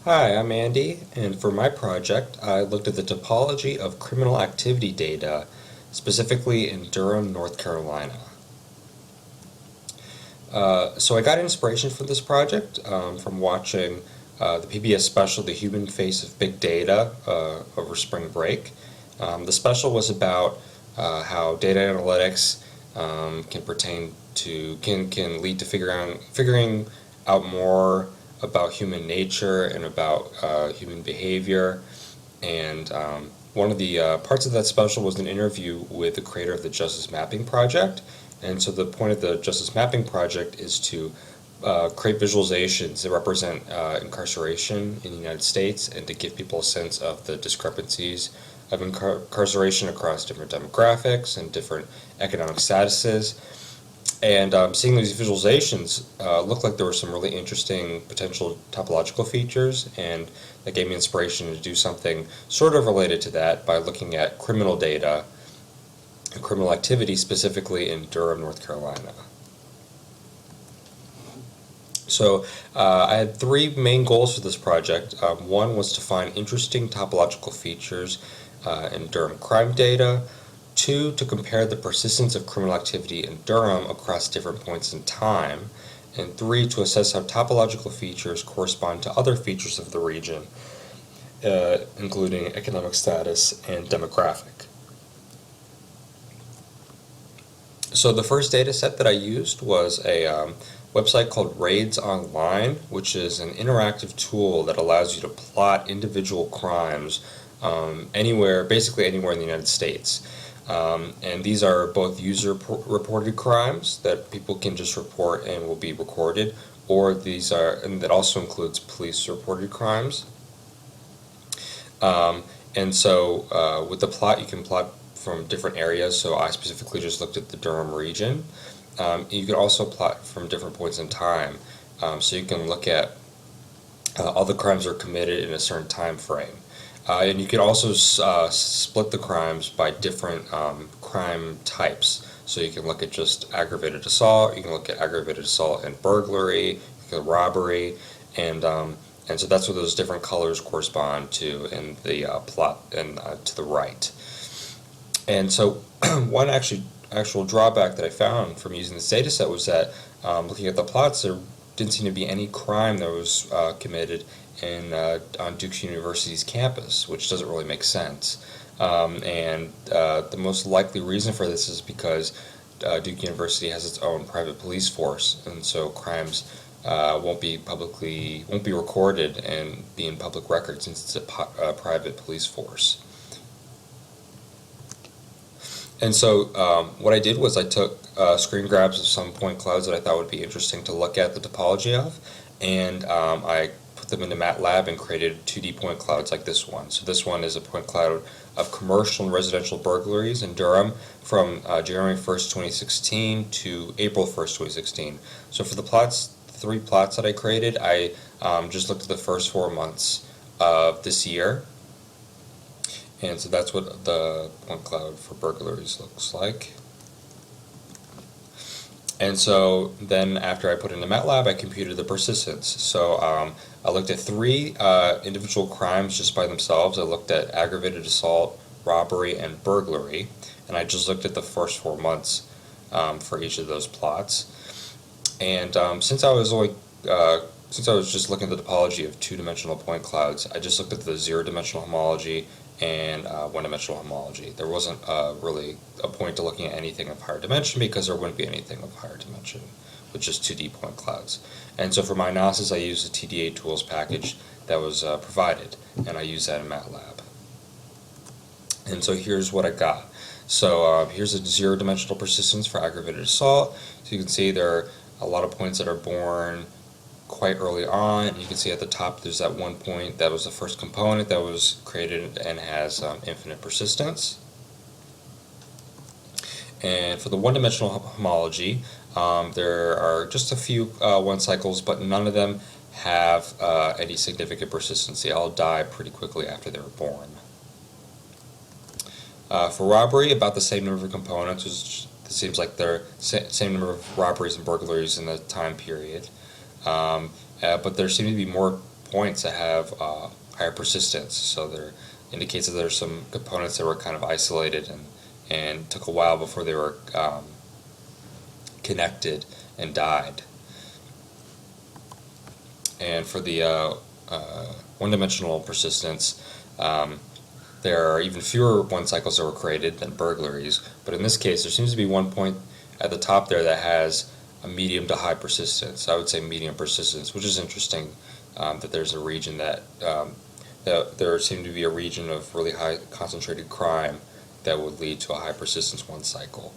Hi, I'm Andy, and for my project, I looked at the topology of criminal activity data, specifically in Durham, North Carolina. So I got inspiration for this project from watching the PBS special, The Human Face of Big Data, over spring break. The special was about how data analytics can lead to figuring out more about human nature and about human behavior. And one of the parts of that special was an interview with the creator of the Justice Mapping Project. And so the point of the Justice Mapping Project is to create visualizations that represent incarceration in the United States and to give people a sense of the discrepancies of incarceration across different demographics and different economic statuses. And seeing these visualizations looked like there were some really interesting potential topological features, and that gave me inspiration to do something sort of related to that by looking at criminal data and criminal activity specifically in Durham, North Carolina. So I had three main goals for this project. One was to find interesting topological features in Durham crime data. Two, to compare the persistence of criminal activity in Durham across different points in time. And three, to assess how topological features correspond to other features of the region, including economic status and demographic. So the first data set that I used was a website called Raids Online, which is an interactive tool that allows you to plot individual crimes basically anywhere in the United States. And these are both user-reported crimes that people can just report and will be recorded, and that also includes police-reported crimes. And so with the plot, you can plot from different areas. So I specifically just looked at the Durham region. You can also plot from different points in time. So you can look at all the crimes that are committed in a certain time frame. And you can also split the crimes by different crime types. So you can look at just aggravated assault, you can look at aggravated assault and burglary, you can look at robbery, and so that's what those different colors correspond to in the plot and to the right. And so one actual drawback that I found from using this data set was that looking at the plots, there didn't seem to be any crime that was committed on Duke University's campus, which doesn't really make sense. And the most likely reason for this is because Duke University has its own private police force, and so crimes won't be recorded and be in public record since it's a private police force. And so what I did was I took screen grabs of some point clouds that I thought would be interesting to look at the topology of, and I put them into MATLAB and created 2D point clouds like this one. So this one is a point cloud of commercial and residential burglaries in Durham from January 1st, 2016 to April 1st, 2016. So for the three plots that I created, I just looked at the first 4 months of this year. And so that's what the point cloud for burglaries looks like. And so then after I put it into MATLAB, I computed the persistence. So I looked at three individual crimes just by themselves. I looked at aggravated assault, robbery, and burglary. And I just looked at the first 4 months for each of those plots. And since I was just looking at the topology of two-dimensional point clouds, I just looked at the zero-dimensional homology and one-dimensional homology. There wasn't really a point to looking at anything of higher dimension because there wouldn't be anything of higher dimension with just 2D point clouds. And so for my analysis, I used the TDA tools package that was provided, and I used that in MATLAB. And so here's what I got. So here's a zero-dimensional persistence for aggravated assault. So you can see there are a lot of points that are born quite early on. You can see at the top there's that one point that was the first component that was created and has infinite persistence. And for the one-dimensional homology, there are just a few one cycles, but none of them have any significant persistence. They all die pretty quickly after they were born. For robbery, about the same number of components. It seems like there are same number of robberies and burglaries in the time period. But there seem to be more points that have higher persistence. So there indicates that there's some components that were kind of isolated and took a while before they were connected and died. And for the one-dimensional persistence, there are even fewer one cycles that were created than burglaries, but in this case there seems to be one point at the top there that has a medium to high persistence. I would say medium persistence, which is interesting, that there's a region that there seemed to be a region of really high concentrated crime that would lead to a high persistence one cycle.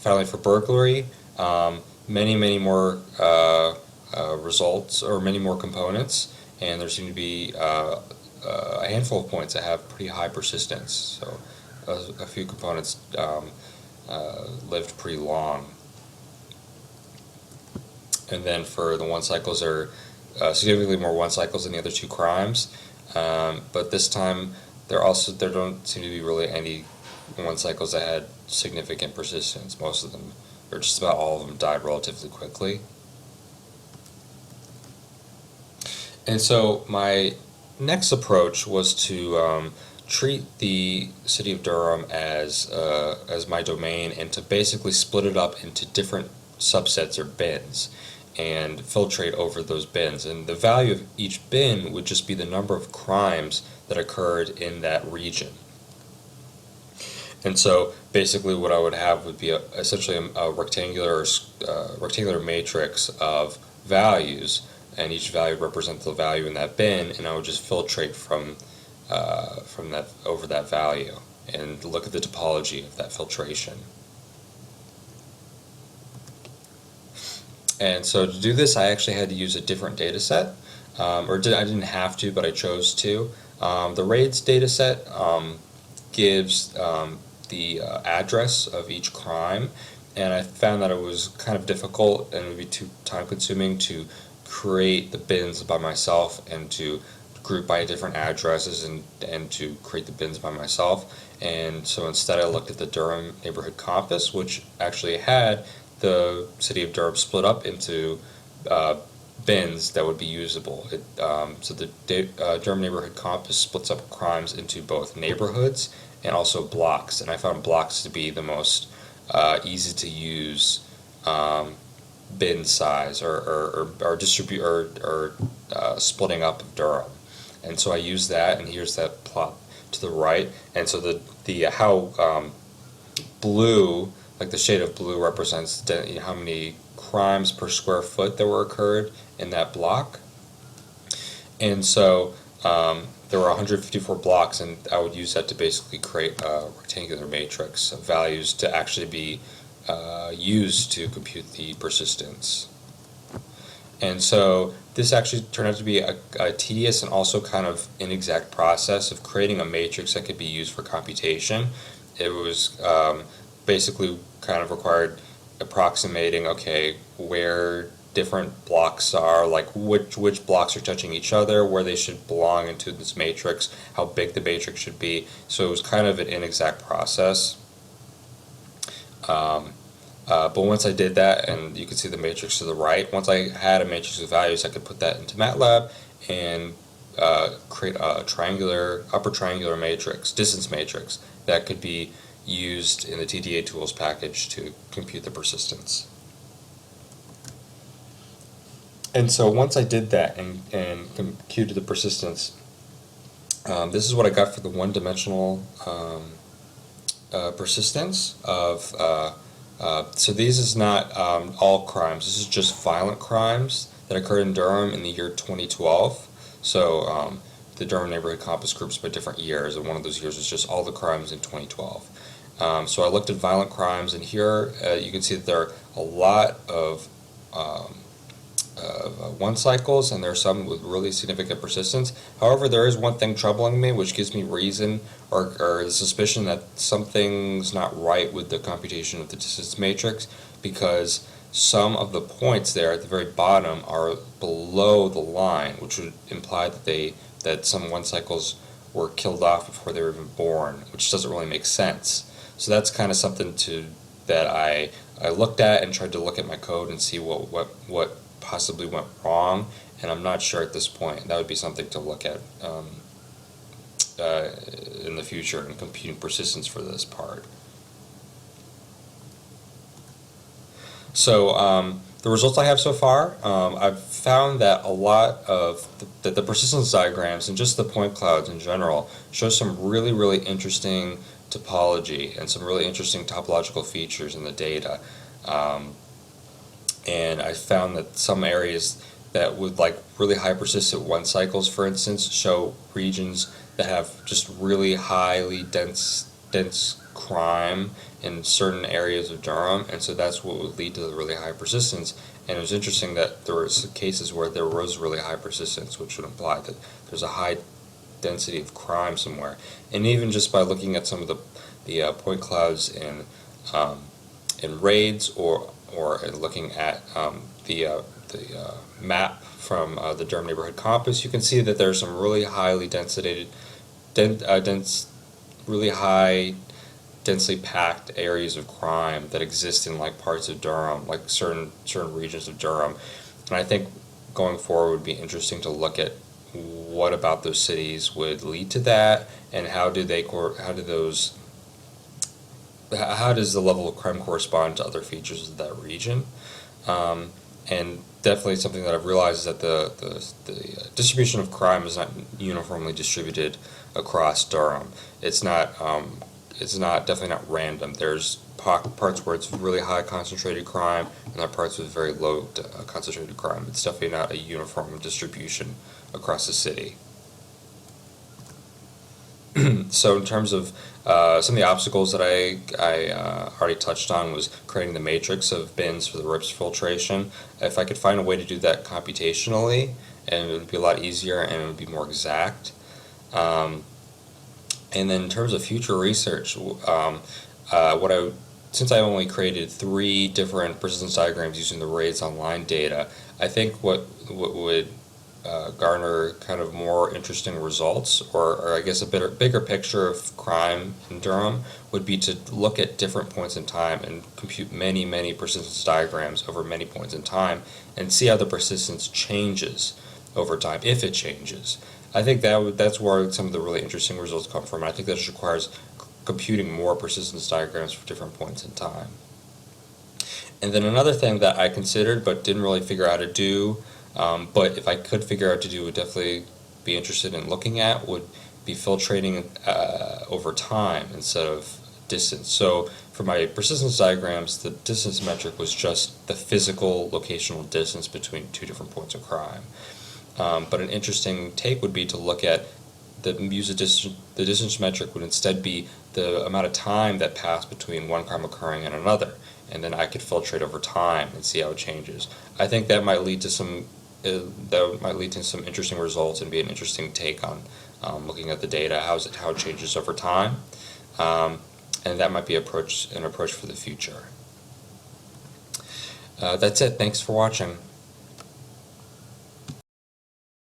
Finally, for burglary, many more results, or many more components, and there seem to be a handful of points that have pretty high persistence. So a few components lived pretty long. And then for the one cycles, there are significantly more one cycles than the other two crimes, but this time there don't seem to be really any one cycles that had significant persistence. Most of them, or just about all of them, died relatively quickly. And so my next approach was to treat the city of Durham as my domain, and to basically split it up into different subsets or bins and filtrate over those bins. And the value of each bin would just be the number of crimes that occurred in that region. And so basically what I would have would be essentially a rectangular matrix of values, and each value would represent the value in that bin, and I would just filtrate from that over that value and look at the topology of that filtration. And so to do this, I actually had to use a different data set, I didn't have to, but I chose to. The RAIDS data set gives the address of each crime, and I found that it was kind of difficult and it would be too time consuming to create the bins by myself and to group by different addresses and to create the bins by myself. And so instead I looked at the Durham Neighborhood Compass, which actually had the city of Durham split up into bins that would be usable. So the Durham Neighborhood Compass splits up crimes into both neighborhoods and also blocks, and I found blocks to be the most easy to use bin size or distribute or splitting up of Durham. And so I used that, and here's that plot to the right. And so the how blue, like the shade of blue, represents how many crimes per square foot that were occurred in that block. And so there were 154 blocks, and I would use that to basically create a rectangular matrix of values to actually be used to compute the persistence. And so this actually turned out to be a tedious and also kind of inexact process of creating a matrix that could be used for computation. It was basically kind of required approximating, okay, where different blocks are, like which blocks are touching each other, where they should belong into this matrix, how big the matrix should be. So it was kind of an inexact process. But once I did that, and you can see the matrix to the right, once I had a matrix of values, I could put that into MATLAB and create a upper triangular matrix, distance matrix, that could be used in the TDA tools package to compute the persistence. And so once I did that and computed the persistence, this is what I got for the one-dimensional persistence of so these is not all crimes. This is just violent crimes that occurred in Durham in the year 2012. So the Durham Neighborhood Compass groups by different years, and one of those years was just all the crimes in 2012. So I looked at violent crimes, and here you can see that there are a lot of one cycles, and there are some with really significant persistence. However, there is one thing troubling me, which gives me reason or the suspicion that something's not right with the computation of the distance matrix, because some of the points there at the very bottom are below the line, which would imply that some one cycles were killed off before they were even born, which doesn't really make sense. So that's kind of something that I looked at and tried to look at my code and see what possibly went wrong, and I'm not sure at this point. That would be something to look at in the future in computing persistence for this part. So the results I have so far, I've found that a lot of the persistence diagrams and just the point clouds in general show some really interesting topology and some really interesting topological features in the data. And I found that some areas that would like really high persistent one cycles, for instance, show regions that have just really highly dense crime in certain areas of Durham, and so that's what would lead to the really high persistence. And it was interesting that there were cases where there was really high persistence, which would imply that there's a high density of crime somewhere. And even just by looking at some of the point clouds in raids or looking at the map from the Durham Neighborhood Compass, you can see that there's some really highly really high densely packed areas of crime that exist in like parts of Durham, like certain regions of Durham. And I think going forward would be interesting to look at what about those cities would lead to that, and how does the level of crime correspond to other features of that region. And definitely something that I've realized is that the distribution of crime is not uniformly distributed across Durham. It's definitely not random. There's parts where it's really high concentrated crime, and there are parts with very low concentrated crime. It's definitely not a uniform distribution across the city. So in terms of some of the obstacles that I already touched on was creating the matrix of bins for the RIPS filtration. If I could find a way to do that computationally, and it would be a lot easier and it would be more exact. And then in terms of future research, since I only created 3 different persistence diagrams using the RAIDS online data, I think what would garner kind of more interesting results, or I guess a bigger picture of crime in Durham, would be to look at different points in time and compute many persistence diagrams over many points in time and see how the persistence changes over time, if it changes. I think that's where some of the really interesting results come from. I think that just requires computing more persistence diagrams for different points in time. And then another thing that I considered but didn't really figure out how to do, but if I could figure out to do, would definitely be interested in looking at, would be filtrating over time instead of distance. So for my persistence diagrams, the distance metric was just the physical locational distance between 2 different points of crime. But an interesting take would be to look at the distance metric would instead be the amount of time that passed between one crime occurring and another, and then I could filtrate over time and see how it changes. I think that might lead to some interesting results and be an interesting take on looking at the data, how it changes over time, and that might be an approach for the future. That's it. Thanks for watching.